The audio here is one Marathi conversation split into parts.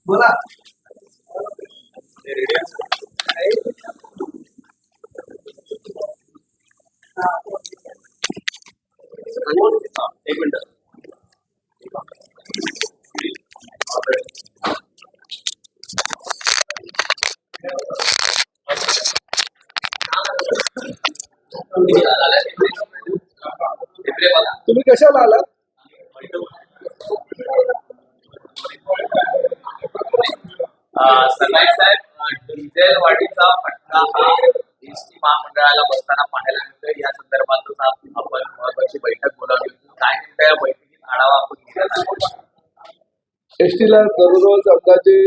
बोला. एक मिनिट. तुम्ही कशाला आलात? सरनाईक साहेब, डिझेल वाढीचा फटका हा एसटी महामंडळाला बसताना पाहायला मिळतोय. या संदर्भातच आपण महत्वाची बैठक बोलावली होती. काय नेमकं या बैठकीत आढावा आपण घेतला? एसटीला दररोज अंदाजे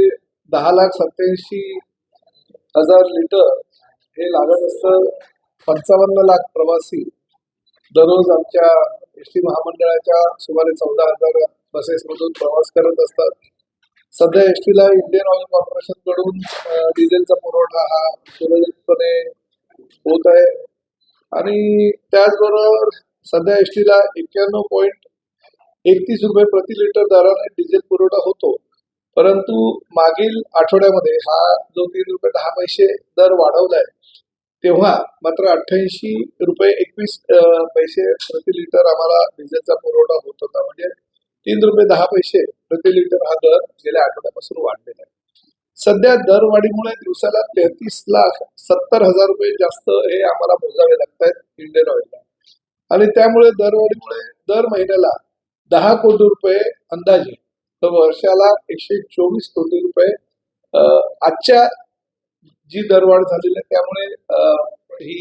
10,87,000 लिटर हे लागत असतं. 55 लाख प्रवासी दररोज आमच्या एसटी महामंडळाच्या सुमारे 14,000 बसेसमधून प्रवास करत असतात. सध्या एसटीला इंडियन ऑइल कॉर्पोरेशन कडून डिझेलचा पुरवठा हा सुरळीतपणे होत आहे आणि त्याचबरोबर सध्या एसटीला 91.31 रुपये प्रति लिटर दराने डिझेल पुरवठा होतो. परंतु मागील आठवड्यामध्ये हा जो 3 रुपये 10 पैसे दर वाढवलाय तेव्हा मात्र 88 रुपये 21 पैसे प्रति लिटर आम्हाला डिझेलचा पुरवठा होत होता. म्हणजे 3 रुपये 10 पैसे प्रति लिटर हा दर गेल्या आठवड्यापासून वाढलेला आहे. सध्या दरवाढीमुळे दिवसाला 33,70,000 रुपये जास्त हे आम्हाला मोजावे लागत आहेत इंडियन ऑइलला आणि त्यामुळे दरवाढीमुळे दर महिन्याला 10 कोटी रुपये अंदाजे तर वर्षाला 124 कोटी रुपये आजच्या जी दरवाढ झालेली आहे त्यामुळे ही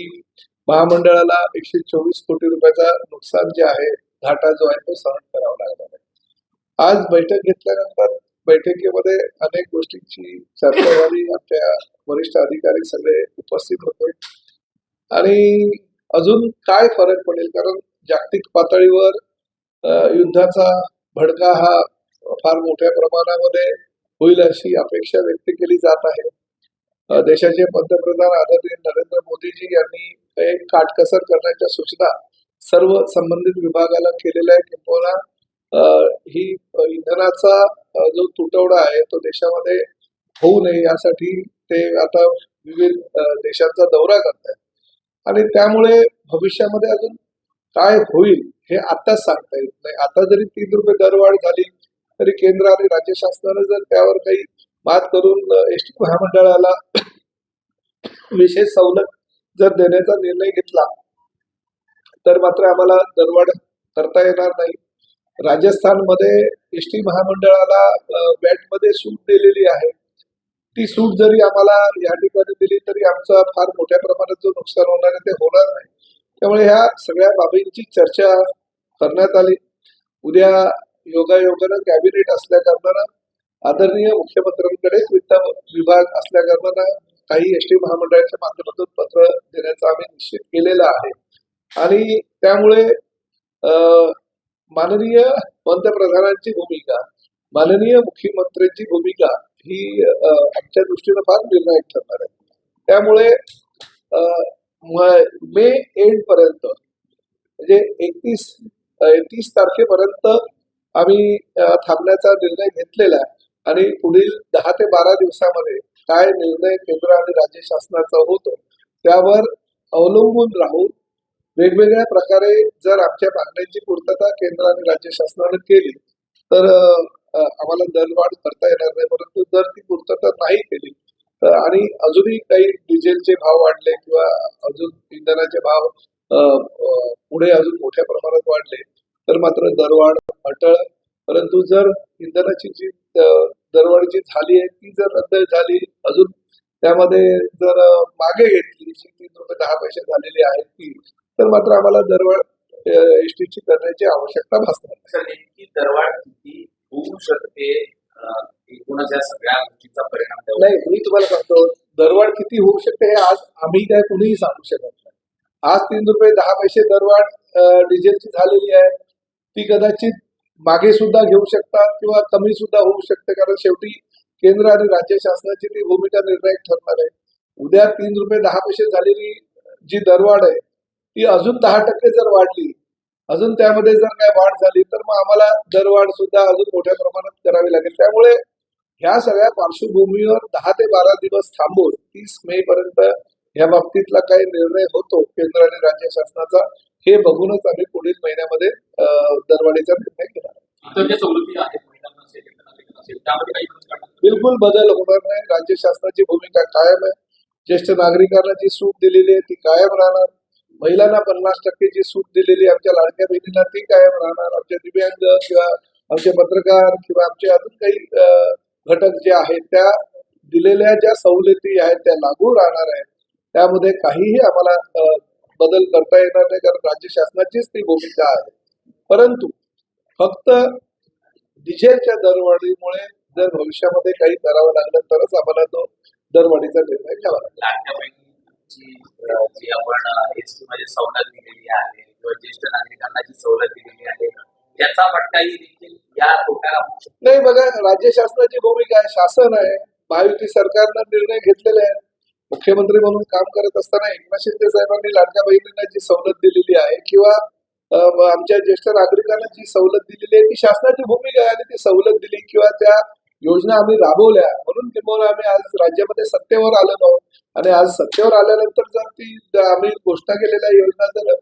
महामंडळाला 124 कोटी रुपयाचा नुकसान जे आहे, घाटा जो आहे तो सहन करावा लागणार आहे. आज बैठक घेतल्यानंतर बैठकीमध्ये अनेक गोष्टींची चर्चा झाली. आमच्या वरिष्ठ अधिकारी सगळे उपस्थित होते आणि अजून काय फरक पडेल, कारण जागतिक पातळीवर युद्धाचा भडका हा फार मोठ्या प्रमाणामध्ये होईल अशी अपेक्षा व्यक्त केली जात आहे. देशाचे पंतप्रधान आदरणीय नरेंद्र मोदीजी यांनी एक काटकसर करण्याच्या सूचना सर्व संबंधित विभागाला केलेल्या आहे. किंवा ही इंधनाचा जो तुटवडा आहे तो देशामध्ये होऊ नये यासाठी ते आता विविध देशांचा दौरा करतात आणि त्यामुळे भविष्यामध्ये अजून काय होईल हे आताच सांगता येत नाही. आता जरी 3 रुपये दरवाढ झाली तरी केंद्र आणि राज्य शासनाने जर त्यावर काही मात करून एसटी महामंडळाला विशेष सवलत जर देण्याचा निर्णय घेतला तर मात्र आम्हाला दरवाढ करता येणार नाही. राजस्थानमध्ये एसटी महामंडळाला वॅट मध्ये सूट दिलेली आहे. ती सूट जरी आम्हाला या ठिकाणी दिली तरी आमचं फार मोठ्या प्रमाणात जो नुकसान होणार आहे ते होणार नाही. त्यामुळे ह्या सगळ्या बाबींची चर्चा करण्यात आली. उद्या योगायोगानं कॅबिनेट असल्या कारणानं आदरणीय मुख्यमंत्र्यांकडेच वित्त विभाग असल्या कारणानं काही एसटी महामंडळाच्या माध्यमातून पत्र देण्याचा आम्ही निश्चित केलेला आहे आणि त्यामुळे माननीय पंतप्रधानांची भूमिका, माननीय मुख्यमंत्र्यांची भूमिका ही आमच्या दृष्टीनं फार निर्णायक ठरणार आहे. त्यामुळे मे एंड पर्यंत म्हणजे 30 तारखेपर्यंत आम्ही थांबण्याचा निर्णय घेतलेला आहे आणि पुढील 10 ते 12 दिवसामध्ये काय निर्णय केंद्र आणि राज्य शासनाचा होतो त्यावर अवलंबून राहून वेगवेगळ्या प्रकारे जर आमच्या मागण्यांची पूर्तता केंद्र आणि राज्य शासनाने केली तर आम्हाला दरवाढ करता येणार नाही. परंतु जर ती पूर्तता नाही केली आणि अजूनही काही डिझेलचे भाव वाढले किंवा अजून इंधनाचे भाव पुढे अजून मोठ्या प्रमाणात वाढले तर मात्र दरवाढ अटळ. परंतु जर इंधनाची जी दरवाढ जी झाली आहे ती जर रद्द झाली, अजून त्यामध्ये जर मागे घेतली जी 3 रुपये 10 पैसे झालेली आहे ती, तर मात्र आम्हाला दरवाढ एसटीची करण्याची आवश्यकता भासणार. नेमकी दरवाढ किती होऊ शकते, एकूणच या सगळ्या गोष्टींचा परिणाम नाही, मी तुम्हाला सांगतो दरवाढ किती होऊ शकते हे आज आम्ही काय कुणीही सांगू शकत नाही. आज 3 रुपये 10 पैसे दरवाढ डिझेलची झालेली आहे, ती कदाचित मागे सुद्धा घेऊ शकतात किंवा कमी सुद्धा होऊ शकते, कारण शेवटी केंद्र आणि राज्य शासनाची ती भूमिका निर्णायक ठरणार आहे. उद्या 3 रुपये 10 पैसे झालेली जी दरवाढ आहे ती अजून 10% जर वाढली, अजून त्यामध्ये जर काय वाढ झाली तर मग आम्हाला दरवाढ सुद्धा अजून मोठ्या प्रमाणात करावी लागेल. त्यामुळे ह्या सगळ्या पार्श्वभूमीवर 10 ते 12 दिवस थांबून 30 मे पर्यंत या बाबतीतला काही निर्णय होतो केंद्र आणि राज्य शासनाचा हे बघूनच आम्ही पुढील महिन्यामध्ये दरवाढीचा निर्णय केला. इतर ज्या सवलती आहेत महिलांना असेल इतरांना असेल त्यामध्ये काही बदल करण्यात आले? बिलकुल बदल होणार नाही. राज्य शासनाची भूमिका कायम आहे. ज्येष्ठ नागरिकांना जी सूट दिलेली आहे ती कायम राहणार. महिलांना 50% जी सूट दिलेली आहे आमच्या लाडक्या बहिणींना ती कायम राहणार. आमचे दिव्यांग किंवा आमचे पत्रकार किंवा आमचे अजून काही घटक जे आहेत त्या दिलेल्या ज्या सवलती आहेत त्या लागू राहणार आहेत. त्यामध्ये काहीही आम्हाला बदल करता येणार नाही कारण राज्य शासनाचीच ती भूमिका आहे. परंतु फक्त डिझेलच्या दरवाढीमुळे जर भविष्यामध्ये काही करावं लागलं तरच आम्हाला तो दरवाढीचा निर्णय घ्यावा लागेल. लाडक्या बहिणीची जी आपण एसटी मध्ये सवलत दिलेली आहे किंवा ज्येष्ठ नागरिकांना जी सवलत दिलेली आहे त्याचा फटकाही देखील या तोट्याला होऊ शकतो. नाही बघा, राज्य शासनाची भूमिका आहे, शासन आहे. महायुती सरकारनं निर्णय घेतलेले आहे. मुख्यमंत्री म्हणून काम करत असताना एकनाथ शिंदे साहेबांनी लाडक्या बहिणींना जी सवलत दिलेली आहे किंवा आमच्या ज्येष्ठ नागरिकांना जी सवलत दिलेली आहे ती शासनाची भूमिका आहे आणि ती सवलत दिली किंवा त्या योजना आम्ही राबवल्या म्हणून किंवा आम्ही आज राज्यामध्ये सत्तेवर आलेलो आहोत आणि आज सत्तेवर आल्यानंतर जर ती आम्ही घोषणा केलेल्या योजना जर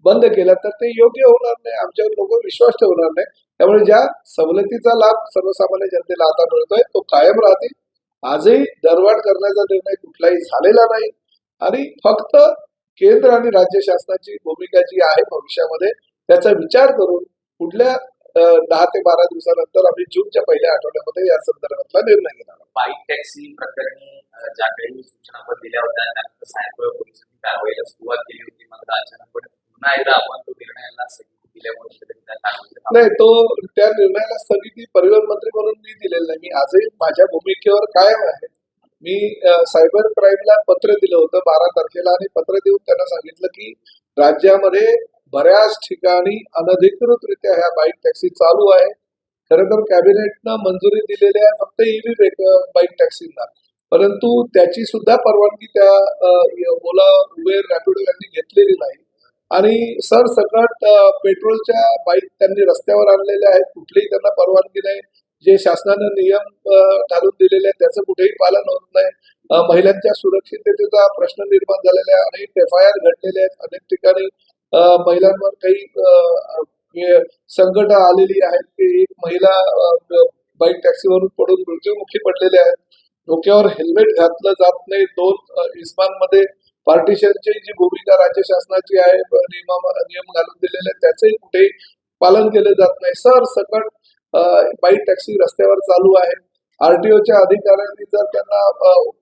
बंद केल्या तर ते योग्य होणार नाही. आमच्यावर लोक विश्वास ठेवणार नाही. त्यामुळे ज्या सवलतीचा लाभ सर्वसामान्य जनतेला आता मिळतोय तो कायम राहतील. आजही दरवाढ करण्याचा निर्णय कुठलाही झालेला नाही आणि फक्त केंद्र आणि राज्य शासनाची भूमिका जी आहे भविष्यामध्ये त्याचा विचार करून पुढल्या 10 ते 12 दिवसानंतर आम्ही जूनच्या पहिल्या आठवड्यामध्ये या संदर्भातला निर्णय घेणार आहोत. बाईक टॅक्सी प्रकरणी ज्या काही सूचना आपण दिल्या होत्या त्यानंतर सायबर पोलिसांनी कारवाईला सुरुवात केली होती मात्र अचानकपणे पुन्हा एकदा आपण तो निर्णयाला स्थगिती दिल्यामुळे नाही, तो त्या निर्णयाला स्थगिती परिवहन मंत्री म्हणून मी दिलेली नाही. मी आजही माझ्या भूमिकेवर कायम आहे. मी सायबर क्राईमला पत्र दिलं होतं 12 तारखेला आणि पत्र देऊन त्यांना सांगितलं की राज्यामध्ये बऱ्याच ठिकाणी अनधिकृतरित्या ह्या बाईक टॅक्सी चालू आहे. खरं तर कॅबिनेटनं मंजुरी दिलेली आहे फक्त ईव्ही बाईक टॅक्सींना, परंतु त्याची सुद्धा परवानगी त्या ओला, उबेर, रॅपिडो यांनी घेतलेली नाही आणि सरसकट पेट्रोलच्या बाईक त्यांनी रस्त्यावर आणलेल्या आहेत. कुठलीही त्यांना परवानगी नाही. जे शासनानं नियम घालून दिलेले आहेत त्याचं कुठेही पालन होत नाही. महिलांच्या सुरक्षिततेचा प्रश्न निर्माण झालेला आहे. अनेक FIR घडलेले आहेत. अनेक ठिकाणी महिलांवर काही संकट आलेली आहेत की एक महिला बाईक टॅक्सीवरून पडून मृत्युमुखी पडलेले आहेत. डोक्यावर हेल्मेट घातलं जात नाही. 2 इस्मानमध्ये पार्टिशनची जी भूमिका राज्य शासनाची आहे नियम घालून दिलेले आहेत त्याचंही कुठेही पालन केलं जात नाही. सरसकट बाईक टॅक्सी रस्त्यावर चालू आहे. RTOच्या अधिकाऱ्यांनी जर त्यांना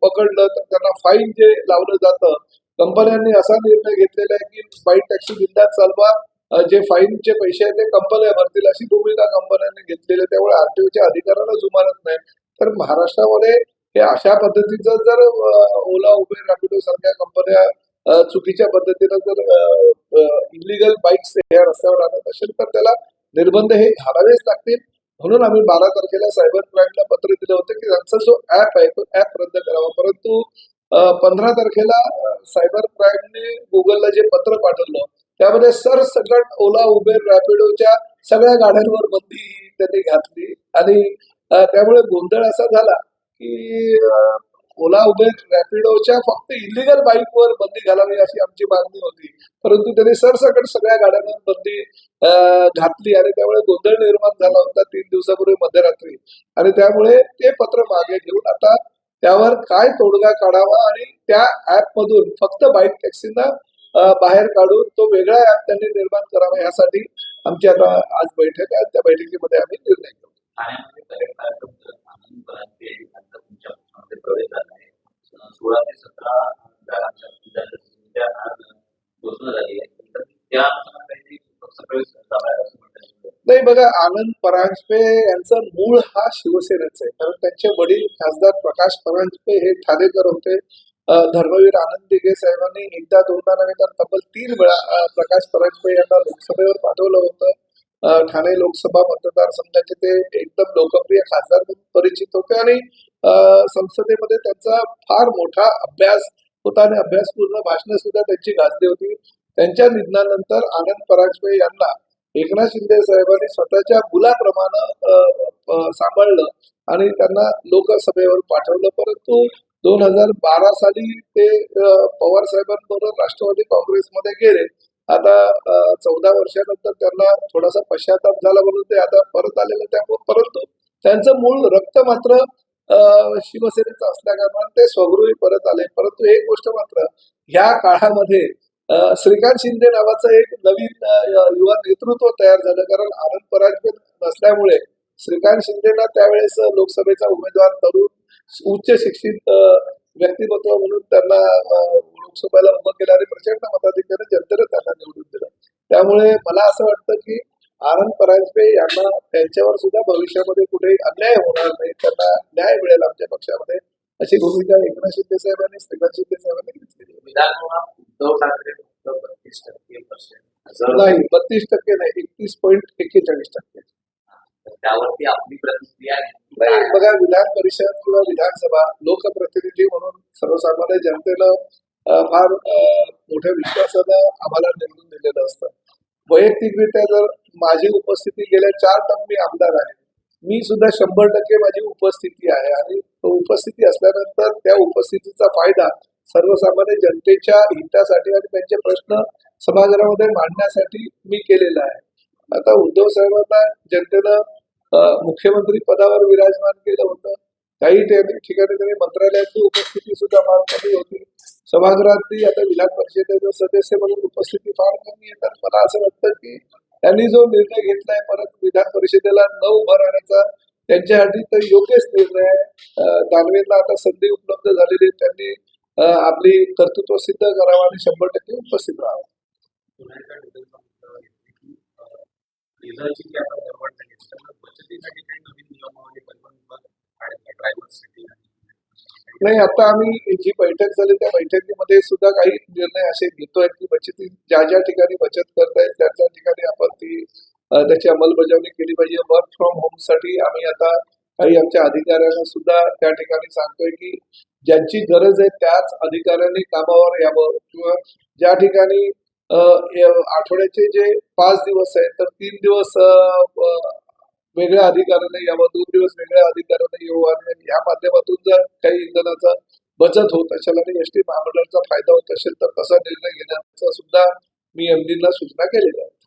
पकडलं तर त्यांना फाईन जे लावलं जातं, कंपन्यांनी असा निर्णय घेतलेला आहे की बाईक टॅक्सी बिंदास चालवा, जे फाईनचे पैसे आहेत ते कंपन्या भरतील अशी भूमिका कंपन्यांनी घेतलेली आहे. त्यामुळे RTOच्या अधिकाऱ्यांना जुमानत नाही. तर महाराष्ट्रामध्ये हे अशा पद्धतीचं जर ओला, उबेर, रॅपिडो सारख्या कंपन्या चुकीच्या पद्धतीनं जर इलिगल बाईक्स या रस्त्यावर आणत असेल तर त्याला निर्बंध हे घालावेच लागतील. म्हणून आम्ही 12 तारखेला सायबर क्राईमला पत्र दिलं होतं की त्यांचा जो ऍप आहे तो ऍप रद्द करावा. परंतु 15 तारखेला सायबर क्राईमने गुगलला जे पत्र पाठवलं त्यामध्ये सरसकट ओला, उबेर, रॅपिडोच्या सगळ्या गाड्यांवर बंदी त्यांनी घातली आणि त्यामुळे गोंधळ असा झाला की ओला, उबेर, रॅपिडोच्या फक्त इलिगल बाईकवर बंदी घालावी अशी आमची मागणी होती. परंतु त्यांनी सरसकट सगळ्या गाड्यांवर बंदी घातली आणि त्यामुळे गोंधळ निर्माण झाला होता 3 दिवसापूर्वी मध्यरात्री आणि त्यामुळे ते पत्र मागे घेऊन आता त्यावर काय तोडगा काढावा आणि त्या ऍप मधून फक्त बाईक टॅक्सीना बाहेर काढून तो वेगळा ऍप त्यांनी निर्माण करावा यासाठी आमची आता आज बैठक आहे. त्या बैठकीमध्ये आम्ही निर्णय घेऊ. प्रवेश झाला आहे 16 ते 17 घोषणा झाली आहे त्या नाही बघा, आनंद परांजपे यांचा मूळ हा शिवसेनेचा आहे. कारण त्यांचे वडील खासदार प्रकाश परांजपे हे ठाणेकर होते. धर्मवीर आनंद दिघे साहेबांनी एकदा दोनदा नव्हे तर तब्बल 3 वेळा प्रकाश परांजपे यांना लोकसभेवर पाठवलं होतं. ठाणे लोकसभा मतदारसंघाचे ते एकदम लोकप्रिय खासदार म्हणून परिचित होते आणि संसदेमध्ये त्यांचा फार मोठा अभ्यास होता आणि अभ्यासपूर्ण भाषणं सुद्धा त्यांची गाजली होती. त्यांच्या निधनानंतर आनंद परांजपे यांना एकनाथ शिंदे साहेबांनी स्वतःच्या मुलाप्रमाणे सांभाळलं आणि त्यांना लोकसभेवर पाठवलं. परंतु 2012 साली ते पवार साहेबांबरोबर राष्ट्रवादी काँग्रेसमध्ये गेले. आता 14 वर्षानंतर त्यांना थोडासा पश्चाताप झाला म्हणून ते आता परत आलेले. त्यामुळे परंतु त्यांचं मूळ रक्त मात्र शिवसेनेचं असल्याकारणाने ते स्वगृही परत आले. परंतु एक गोष्ट मात्र ह्या काळामध्ये श्रीकांत शिंदे नावाचं एक नवीन युवा नेतृत्व तयार झालं. कारण आनंद परांजपे नसल्यामुळे श्रीकांत शिंदेना त्यावेळेस लोकसभेचा उमेदवार तरुण उच्च शिक्षित व्यक्तिमत्व म्हणून त्यांना लोकसभेला उभं केलं आणि प्रचंड मताधिक्याने जनतेने त्यांना निवडून दिलं. त्यामुळे मला असं वाटतं की आनंद परांजपे यांना त्यांच्यावर सुद्धा भविष्यामध्ये कुठेही अन्याय होणार नाही, त्यांना न्याय मिळेल आमच्या पक्षामध्ये, अशी भूमिका एकनाथ शिंदे साहेबांनी श्रीकांत शिंदे साहेबांनी घेतली. विधानसभा उद्धव ठाकरे फक्त 32% नाही, 32% नाही, 31.41%. त्यावरती आपली प्रतिक्रिया नाही, बघा, विधान परिषद किंवा विधानसभा लोकप्रतिनिधी म्हणून सर्वसामान्य जनतेनं फार मोठ्या विश्वासानं आम्हाला निवडून दिलेलं असतं. वैयक्तिकरित्या जर माझी उपस्थिती गेल्या 4 टर्म मी आमदार आहे, मी सुद्धा 100% माझी उपस्थिती आहे आणि उपस्थिती असल्यानंतर त्या उपस्थितीचा फायदा सर्वसामान्य जनतेच्या हितासाठी आणि त्यांचे प्रश्न सभागृहामध्ये मांडण्यासाठी मी केलेला आहे. आता उद्धव साहेबांना जनतेनं मुख्यमंत्री पदावर विराजमान केलं होतं. काही ठिकाणी त्यांनी मंत्रालयातली उपस्थिती सुद्धा फार कमी होती. सभागृहातली आता विधान परिषदेचे सदस्य म्हणून उपस्थिती फार कमी येतात. मला असं वाटतं की त्यांनी जो निर्णय घेतलाय परत विधान परिषदेला न उभं राहण्याचा, त्यांच्यासाठी तर योग्यच निर्णय आहे. दानवेंना आता संधी उपलब्ध झालेली आहे, त्यांनी आपली कर्तृत्व सिद्ध करावं आणि 100% उपस्थित राहावं. नाही, आता आम्ही जी बैठक झाली त्या बैठकीमध्ये सुद्धा काही निर्णय असे घेतोय की बचती ज्या ज्या ठिकाणी बचत करता येईल त्या त्या ठिकाणी आपण ती त्याची अंमलबजावणी केली पाहिजे. वर्क फ्रॉम होम साठी आम्ही आता काही आमच्या अधिकाऱ्यांना सुद्धा त्या ठिकाणी सांगतोय की ज्यांची गरज आहे त्याच अधिकाऱ्यांनी कामावर यावं, किंवा ज्या ठिकाणी आठवड्याचे जे 5 दिवस आहेत तर 3 दिवस वेगळ्या अधिकाऱ्याने यावं, 2 दिवस वेगळ्या अधिकाऱ्याने येऊ आणि या माध्यमातून जर काही इंधनाचा बचत होत असेल आणि एसटी महामंडळाचा फायदा होत असेल तर तसा निर्णय घेण्याचा सुद्धा मी एमडींना सूचना केलेल्या आहेत.